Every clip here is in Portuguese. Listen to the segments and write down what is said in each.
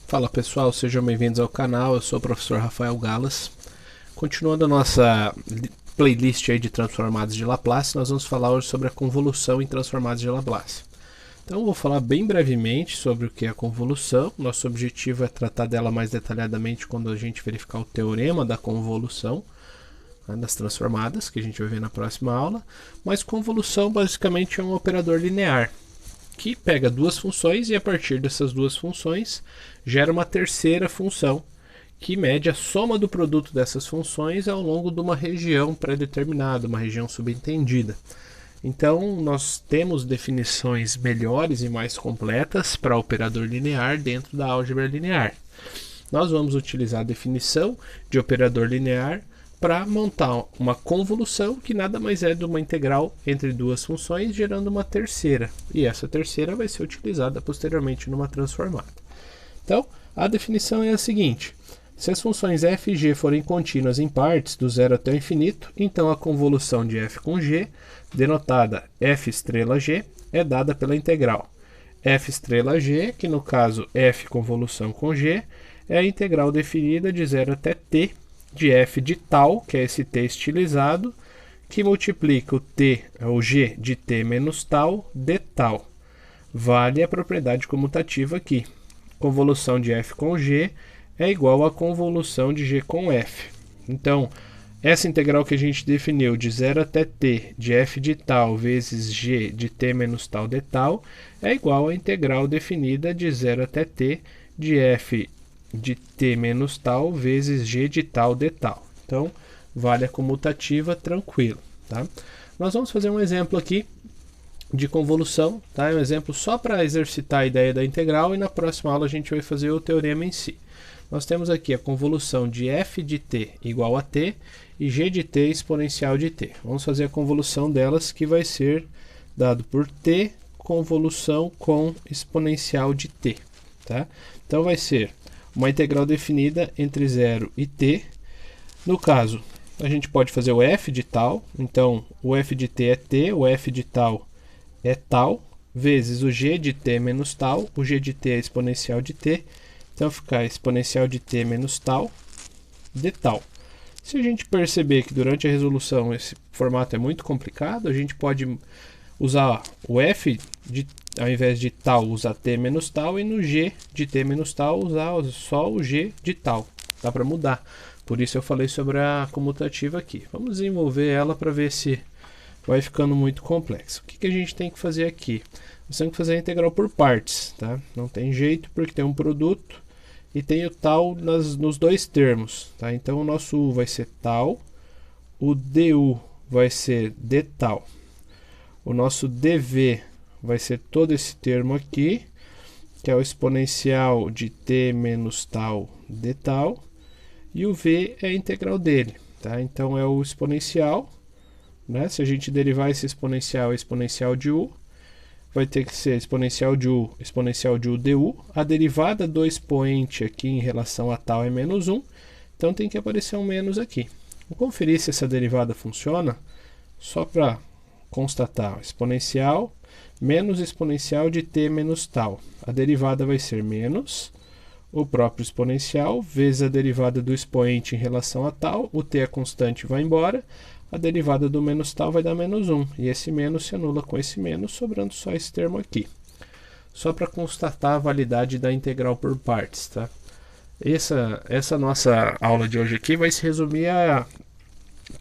Fala pessoal, sejam bem-vindos ao canal, eu sou o professor Rafael Galas. Continuando a nossa playlist aí de transformados de Laplace, nós vamos falar hoje sobre a convolução em transformados de Laplace. Então eu vou falar bem brevemente sobre o que é a convolução. Nosso objetivo é tratar dela mais detalhadamente quando a gente verificar o teorema da convolução, né, das transformadas, que a gente vai ver na próxima aula. Mas convolução basicamente é um operador linear, que pega duas funções e a partir dessas duas funções gera uma terceira função que mede a soma do produto dessas funções ao longo de uma região pré-determinada, uma região subentendida. Então nós temos definições melhores e mais completas para operador linear dentro da álgebra linear. Nós vamos utilizar a definição de operador linear para montar uma convolução que nada mais é de uma integral entre duas funções, gerando uma terceira. E essa terceira vai ser utilizada posteriormente numa transformada. Então, a definição é a seguinte: se as funções f e g forem contínuas em partes, do zero até o infinito, então a convolução de f com g, denotada f estrela g, é dada pela integral f estrela g, que no caso f convolução com g, é a integral definida de 0 até t, de f de tal, que é esse t estilizado, que multiplica o g de t menos tal de tal. Vale a propriedade comutativa aqui. Convolução de f com g é igual a convolução de g com f. Então, essa integral que a gente definiu de 0 até t de f de tal vezes g de t menos tal de tal é igual à integral definida de 0 até t de f de t menos tal vezes g de tal de tal. Então, vale a comutativa, tranquilo, tá? Nós vamos fazer um exemplo aqui de convolução, tá? Um exemplo só para exercitar a ideia da integral, e na próxima aula a gente vai fazer o teorema em si. Nós temos aqui a convolução de f de t igual a t e g de t exponencial de t. Vamos fazer a convolução delas, que vai ser dado por t convolução com exponencial de t, tá? Então vai ser uma integral definida entre 0 e t. No caso, a gente pode fazer o f de tal, então o f de t é t, o f de tal é tal, vezes o g de t menos tal, o g de t é exponencial de t, então ficar exponencial de t menos tal de tal. Se a gente perceber que durante a resolução esse formato é muito complicado, a gente pode usar o f, ao invés de tal, usar t menos tal, e no g de t menos tal usar só o g de tal. Dá para mudar. Por isso eu falei sobre a comutativa aqui. Vamos desenvolver ela para ver se vai ficando muito complexo. O que a gente tem que fazer aqui? Nós temos que fazer a integral por partes, tá? Não tem jeito, porque tem um produto e tem o tal nos dois termos, tá? Então o nosso u vai ser tal, o du vai ser de tal. O nosso dv vai ser todo esse termo aqui, que é o exponencial de t menos tal de tal, e o v é a integral dele, tá? Então é o exponencial, né? Se a gente derivar esse exponencial, é exponencial de u, vai ter que ser exponencial de u du. A derivada do expoente aqui em relação a tal é menos 1, então tem que aparecer um menos aqui. Vou conferir se essa derivada funciona, só para constatar: exponencial menos exponencial de t menos tal. A derivada vai ser menos o próprio exponencial vezes a derivada do expoente em relação a tal. O t é constante, vai embora. A derivada do menos tal vai dar menos 1. E esse menos se anula com esse menos, sobrando só esse termo aqui. Só para constatar a validade da integral por partes, tá? Essa nossa aula de hoje aqui vai se resumir a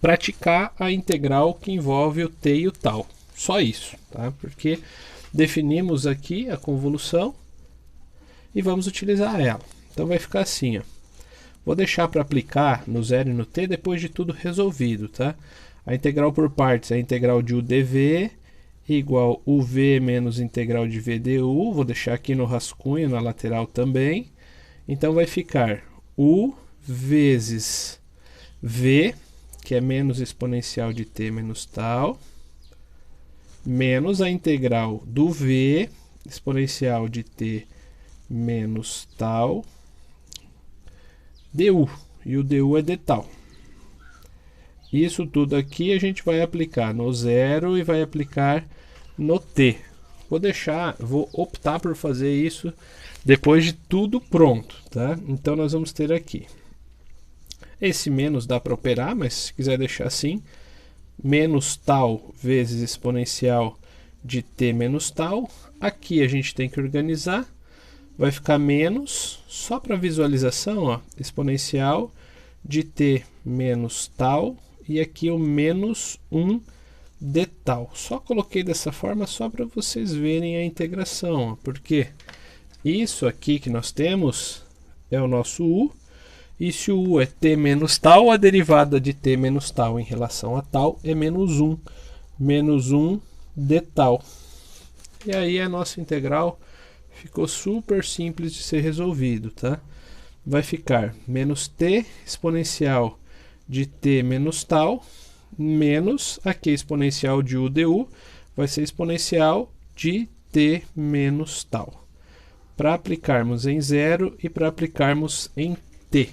praticar a integral que envolve o t e o tal. Só isso, tá? Porque definimos aqui a convolução e vamos utilizar ela. Então vai ficar assim, ó. Vou deixar para aplicar no 0 e no t depois de tudo resolvido, tá? A integral por partes é a integral de u dv igual uv menos integral de v du. Vou deixar aqui no rascunho, na lateral também. Então vai ficar u vezes v, que é menos exponencial de t menos tal, menos a integral do v, exponencial de t menos tal, du, e o du é de tal. Isso tudo aqui a gente vai aplicar no 0 e vai aplicar no t. Vou optar por fazer isso depois de tudo pronto, tá? Então nós vamos ter aqui, esse menos dá para operar, mas se quiser deixar assim, menos tal vezes exponencial de t menos tal. Aqui a gente tem que organizar, vai ficar menos, só para visualização, ó, exponencial de t menos tal, e aqui o menos 1 de tal. Só coloquei dessa forma só para vocês verem a integração, ó, porque isso aqui que nós temos é o nosso u, e se o u é t menos tal, a derivada de t menos tal em relação a tal é menos 1 de tal. E aí a nossa integral ficou super simples de ser resolvido, tá? Vai ficar menos t exponencial de t menos tal, menos aqui exponencial de u du, vai ser exponencial de t menos tal. Para aplicarmos em zero e para aplicarmos em t.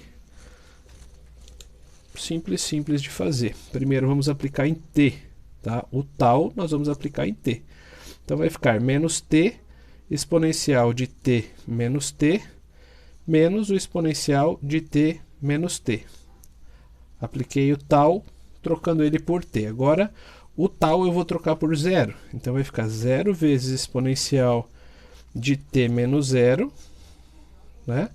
Simples de fazer. Primeiro vamos aplicar em t, tá? O tal nós vamos aplicar em t. Então vai ficar menos t exponencial de t menos t, menos o exponencial de t menos t. Apliquei o tal, trocando ele por t. Agora, o tal eu vou trocar por zero. Então vai ficar 0 vezes exponencial de t menos 0, né?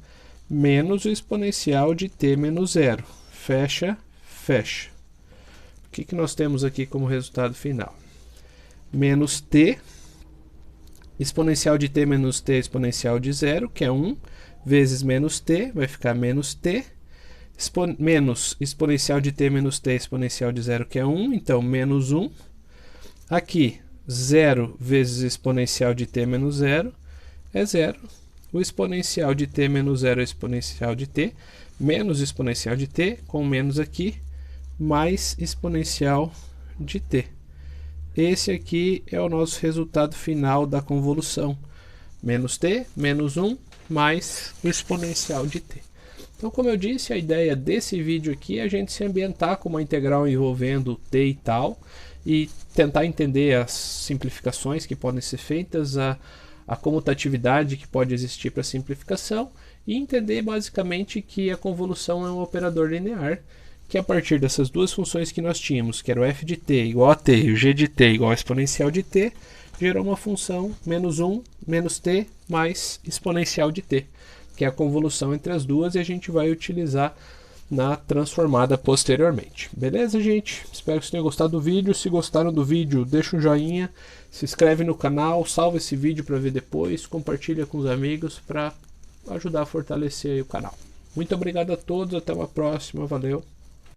Menos o exponencial de t menos 0. Fecha, fecha. O que nós temos aqui como resultado final? Menos t, exponencial de t menos t exponencial de 0, que é 1, vezes menos t, vai ficar menos t, menos exponencial de t menos t exponencial de 0, que é 1, então menos 1. Aqui, 0 vezes exponencial de t menos 0 é 0. O exponencial de t menos 0 é exponencial de t, menos exponencial de t, com menos aqui, mais exponencial de t. Esse aqui é o nosso resultado final da convolução. Menos t, menos 1, mais o exponencial de t. Então, como eu disse, a ideia desse vídeo aqui é a gente se ambientar com uma integral envolvendo t e tal, e tentar entender as simplificações que podem ser feitas, a comutatividade que pode existir para simplificação, e entender basicamente que a convolução é um operador linear, que a partir dessas duas funções que nós tínhamos, que era o f de t igual a t e o g de t igual a exponencial de t, gerou uma função menos 1 menos t mais exponencial de t, que é a convolução entre as duas, e a gente vai utilizar na transformada posteriormente. Beleza, gente? Espero que vocês tenham gostado do vídeo. Se gostaram do vídeo, deixa um joinha, se inscreve no canal, salva esse vídeo para ver depois, compartilha com os amigos para ajudar a fortalecer aí o canal. Muito obrigado a todos, até uma próxima, valeu!